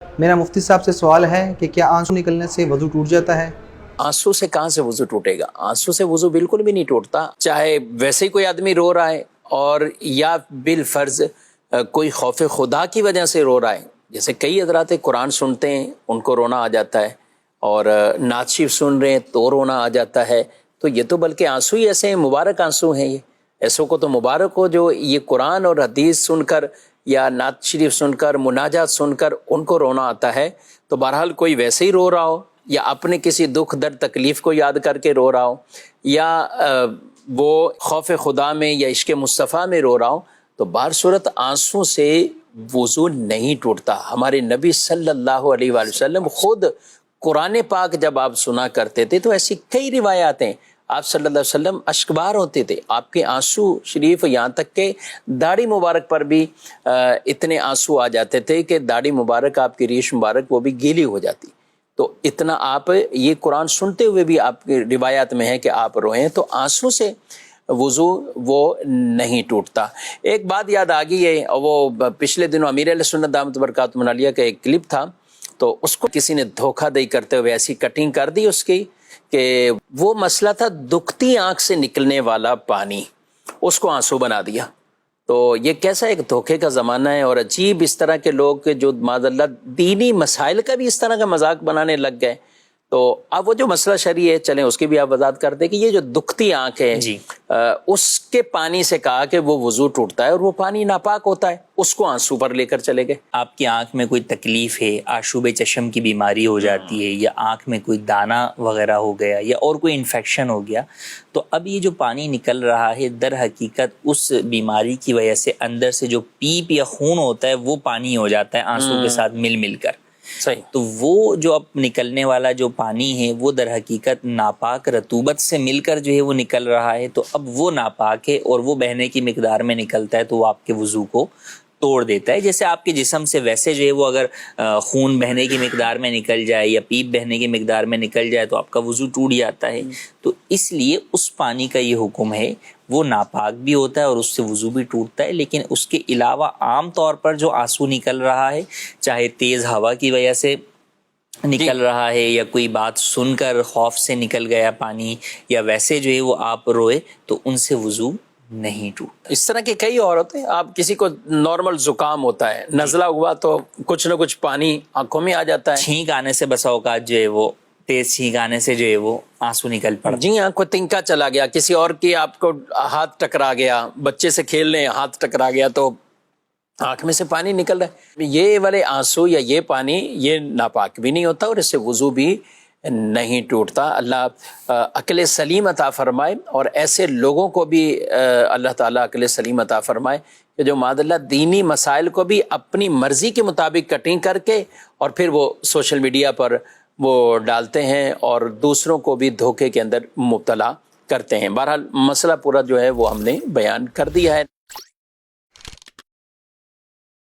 میرا مفتی صاحب سے سوال ہے کہ کیا آنسو نکلنے سے وضو ٹوٹ جاتا ہے؟ آنسو سے کہاں سے وضو ٹوٹے گا؟ آنسو سے وضو بالکل بھی نہیں ٹوٹتا، چاہے ویسے ہی کوئی آدمی رو رہا ہے اور یا بالفرض کوئی خوف خدا کی وجہ سے رو رہا ہے۔ جیسے کئی حضرات قرآن سنتے ہیں ان کو رونا آ جاتا ہے، اور نعت شریف سن رہے ہیں تو رونا آ جاتا ہے، تو یہ تو بلکہ آنسو ہی ایسے ہیں، مبارک آنسو ہیں۔ یہ ایسوں کو تو مبارک ہو جو یہ قرآن اور حدیث سن کر یا نعت شریف سن کر مناجات سن کر ان کو رونا آتا ہے۔ تو بہرحال کوئی ویسے ہی رو رہا ہو یا اپنے کسی دکھ درد تکلیف کو یاد کر کے رو رہا ہو یا وہ خوف خدا میں یا عشق مصطفیٰ میں رو رہا ہو، تو بہر صورت آنسوں سے وضو نہیں ٹوٹتا۔ ہمارے نبی صلی اللہ علیہ وآلہ وسلم خود قرآن پاک جب آپ سنا کرتے تھے تو ایسی کئی روایات ہیں، آپ صلی اللہ علیہ وسلم اشکبار ہوتے تھے، آپ کے آنسو شریف یہاں تک کہ داڑھی مبارک پر بھی اتنے آنسو آ جاتے تھے کہ داڑھی مبارک، آپ کی ریش مبارک وہ بھی گیلی ہو جاتی۔ تو اتنا آپ یہ قرآن سنتے ہوئے بھی آپ کی روایات میں ہے کہ آپ روئیں، تو آنسو سے وضو وہ نہیں ٹوٹتا۔ ایک بات یاد آ گئی ہے، وہ پچھلے دنوں امیر اہل سنت دامت برکاتہ علیہ کا ایک کلپ تھا، تو اس کو کسی نے دھوکہ دہی کرتے ہوئے ایسی کٹنگ کر دی اس کی کہ وہ مسئلہ تھا دکھتی آنکھ سے نکلنے والا پانی، اس کو آنسو بنا دیا۔ تو یہ کیسا ایک دھوکے کا زمانہ ہے، اور عجیب اس طرح کے لوگ جو معاذ اللہ دینی مسائل کا بھی اس طرح کا مذاق بنانے لگ گئے۔ تو اب وہ جو مسئلہ شرعی ہے، چلیں اس کی بھی آپ وضاحت کر دیں کہ یہ جو دکھتی آنکھ ہے جی، اس کے پانی سے کہا کہ وہ وضو ٹوٹتا ہے اور وہ پانی ناپاک ہوتا ہے، اس کو آنسو پر لے کر چلے گئے۔ آپ کی آنکھ میں کوئی تکلیف ہے، آشوب چشم کی بیماری ہو جاتی ہے، یا آنکھ میں کوئی دانہ وغیرہ ہو گیا یا اور کوئی انفیکشن ہو گیا، تو اب یہ جو پانی نکل رہا ہے در حقیقت اس بیماری کی وجہ سے اندر سے جو پیپ یا خون ہوتا ہے وہ پانی ہو جاتا ہے آنسو کے ساتھ مل مل کر۔ صحیح۔ تو وہ جو اب نکلنے والا جو پانی ہے وہ در حقیقت ناپاک رطوبت سے مل کر جو ہے وہ نکل رہا ہے، تو اب وہ ناپاک ہے اور وہ بہنے کی مقدار میں نکلتا ہے تو وہ آپ کے وضو کو توڑ دیتا ہے۔ جیسے آپ کے جسم سے ویسے جو ہے وہ اگر خون بہنے کی مقدار میں نکل جائے یا پیپ بہنے کی مقدار میں نکل جائے تو آپ کا وضو ٹوٹ جاتا ہے۔ تو اس لیے اس پانی کا یہ حکم ہے، وہ ناپاک بھی ہوتا ہے اور اس سے وضو بھی ٹوٹتا ہے، لیکن اس کے علاوہ عام طور پر جو آنسو نکل رہا ہے، چاہے تیز ہوا کی وجہ سے نکل رہا ہے یا کوئی بات سن کر خوف سے نکل گیا پانی، یا ویسے جو ہے وہ آپ روئے، تو ان سے وضو نہیں ٹوٹتا۔ اس طرح کے کئی اور ہوتے ہیں، آپ کسی کو نارمل زکام ہوتا ہے، نزلہ ہوا تو کچھ نہ کچھ پانی آنکھوں میں آ جاتا ہے، چھینک آنے سے بسا اوقات جو ہے وہ تیز چھینک آنے سے جو ہے وہ آنسو نکل پڑتا۔ جی ہاں، کوئی تنکا چلا گیا، کسی اور کی آپ کو ہاتھ ٹکرا گیا، بچے سے کھیل رہے ہیں ہاتھ ٹکرا گیا تو آنکھ میں سے پانی نکل رہا ہے، یہ والے آنسو یا یہ پانی یہ ناپاک بھی نہیں ہوتا اور اس سے وضو بھی نہیں ٹوٹتا۔ اللہ عقل سلیم عطا فرمائے، اور ایسے لوگوں کو بھی اللہ تعالیٰ عقل سلیم عطا فرمائے کہ جو معاذ اللہ دینی مسائل کو بھی اپنی مرضی کے مطابق کٹنگ کر کے اور پھر وہ سوشل میڈیا پر وہ ڈالتے ہیں اور دوسروں کو بھی دھوکے کے اندر مبتلا کرتے ہیں۔ بہرحال مسئلہ پورا جو ہے وہ ہم نے بیان کر دیا ہے۔